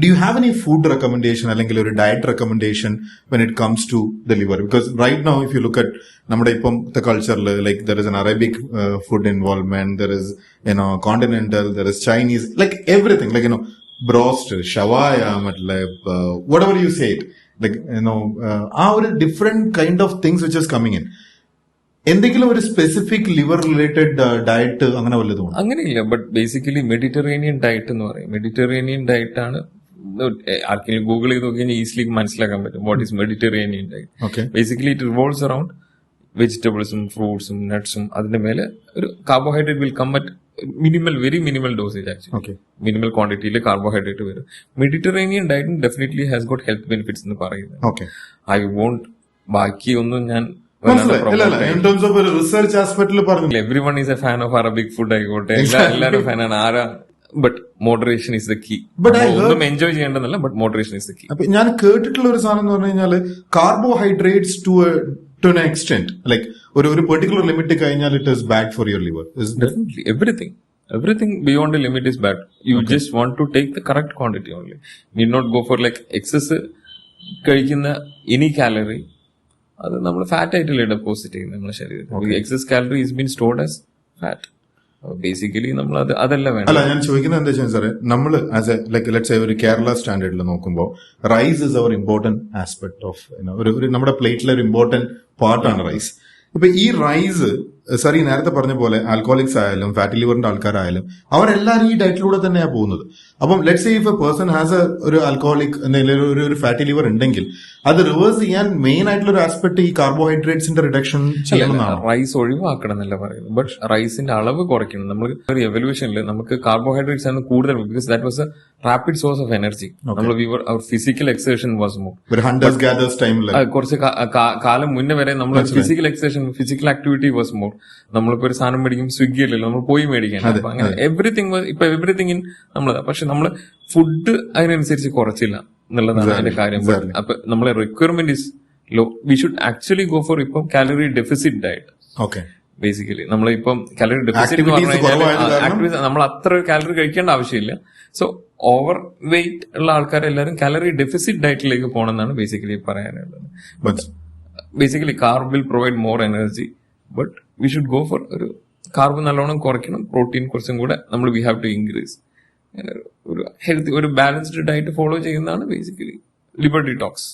do you have any food recommendation അല്ലെങ്കിൽ ഒരു diet recommendation when it comes to the liver? Because right now if you look at നമ്മുടെ ഇപ്പോഴത്തെ cultureൽ like there is an Arabic food involvement, there is continental, there is Chinese, like everything, like broast, shawaya, whatever you say it, like ആ ഒരു different kind of things which is coming in. എന്തെങ്കിലും ഒരു specific liver related diet അങ്ങനെ വല്ലതും അങ്ങനെയില്ല. But basically Mediterranean diet എന്ന് പറയും. Mediterranean diet ആണ് ആർക്കെങ്കിലും ഗൂഗിൾ ചെയ്ത് നോക്കി കഴിഞ്ഞാൽ ഈസിലി മനസ്സിലാക്കാൻ പറ്റും what is mediterranean diet. Basically it revolves around വെജിറ്റബിൾസും ഫ്രൂട്ട്സും നട്ട്സും. അതിന്റെ മേലെ ഒരു carbohydrate will come at minimal, very minimal dosage actually. Minimal ക്വാണ്ടിറ്റിയിൽ കാർബോഹൈഡ്രേറ്റ് വരും. Mediterranean diet definitely has got health benefits എന്ന് പറയുന്നത്. ഐ വോണ്ട് ബാക്കിയൊന്നും ഞാൻ റിസർച്ച് ആസ്പെക്ടിൽ പറഞ്ഞു. Everyone is a fan of Arabic food ആയിക്കോട്ടെ, എല്ലാവരും ഫാനാണ്. ആരാ? But moderation is the key. ഒന്നും എൻജോയ് ചെയ്യേണ്ടതല്ല, but moderation is the key. ഞാൻ കേട്ടിട്ടുള്ള ഒരു സാധനം എന്ന് പറഞ്ഞു കഴിഞ്ഞാൽ carbohydrates to an extent, like ഒരു പെർട്ടിക്കുലർ ലിമിറ്റ് കഴിഞ്ഞാൽ it is bad for your liver. Everything beyond the limit is bad. You just want to take the correct quantity only. Need not go for like excess കഴിക്കുന്ന any calorie. അത് നമ്മൾ fat ആയിട്ടല്ലേ deposit ചെയ്യുന്നത് നമ്മുടെ ശരീരത്തിൽ. Excess calorie is been stored as fat. Basically നമ്മൾ അതല്ല വേണം. അല്ല, ഞാൻ ചോദിക്കുന്നത് എന്താ വെച്ചാൽ സാറേ, നമ്മൾ as a like let's say ഒരു കേരള സ്റ്റാൻഡേർഡിൽ നോക്കുമ്പോൾ rice is our important aspect of ഒരു നമ്മുടെ പ്ലേറ്റിലെ ഒരു ഇമ്പോർട്ടന്റ് പാർട്ടാണ് റൈസ്. ഇപ്പൊ ഈ റൈസ് സാർ ഈ നേരത്തെ പറഞ്ഞ പോലെ ആൽക്കോളിക്സ് ആയാലും ഫാറ്റി ലിവറിന്റെ ആൾക്കാരായാലും അവരെല്ലാവരും ഈ ഡയറ്റിലൂടെ തന്നെയാണ് പോകുന്നത്. അപ്പം let's say if A person has ഒരു ആൽക്കോളിക് ഒരു ഫാറ്റി ലിവർ ഉണ്ടെങ്കിൽ അത് റിവേഴ്സ് ചെയ്യാൻ മെയിൻ ആയിട്ടുള്ള ഒരു ആസ്പെക്ട് ഈ കാർബോഹൈഡ്രേറ്റ്സിന്റെ റിഡക്ഷൻ ചെയ്യണമെന്നാണ്. റൈസ് ഒഴിവാക്കണം എന്നല്ല പറയുന്നത്, ബട്ട് റൈസിന്റെ അളവ് കുറയ്ക്കണം. നമ്മൾ ഒരു എവല്യൂഷനിൽ നമുക്ക് കാർബോഹൈഡ്രേറ്റ്സ് ആണ് കൂടുതൽ, because that was A rapid source of energy. നമ്മൾ ഫിസിക്കൽ എക്സേഷൻ വാസ് മോർ. ഒരു ഹണ്ടേഴ്സ് ഗാദേഴ്സ് ടൈമിൽ കുറച്ച് കാലം മുന്നേ വരെ നമ്മൾ physical exhaustion, physical activity was more. നമ്മളിപ്പോ ഒരു സാധനം മേടിക്കും, സ്വിഗ്ഗി അല്ലല്ലോ, നമ്മൾ പോയി മേടിക്കാൻ. അങ്ങനെ എവറിത്തിങ് ഇപ്പൊ എവറിത്തിങ് ഇൻ നമ്മള്. പക്ഷെ നമ്മള് ഫുഡ് അതിനനുസരിച്ച് കുറച്ചില്ല എന്നുള്ളതാണ് അതിന്റെ കാര്യം. അപ്പൊ നമ്മളെ requirement is low. We should actually go for ഇപ്പം calorie deficit diet. Okay, basically നമ്മളിപ്പം കാലറി ഡെഫിസിറ്റ് എന്ന് പറഞ്ഞു കഴിഞ്ഞാൽ നമ്മൾ അത്ര കാലറി കഴിക്കേണ്ട ആവശ്യമില്ല. സോ ഓവർ വെയിറ്റ് ഉള്ള ആൾക്കാരെല്ലാരും കാലറി ഡെഫിസിറ്റ് ഡയറ്റിലേക്ക് പോകണമെന്നാണ് ബേസിക്കലി പറയാനുള്ളത്. Basically carb will provide more energy, but we should go for ഒരു കാർബ് നല്ലോണം കുറയ്ക്കണം, പ്രോട്ടീൻ കുറച്ചും കൂടെ നമ്മൾ വി ഹാവ് ടു ഇൻക്രീസ്. ഒരു ഹെൽത്തി, ഒരു ബാലൻസ്ഡ് ഡയറ്റ് ഫോളോ ചെയ്യുന്നതാണ് ബേസിക്കലി ലിവർ ഡിറ്റോക്സ്.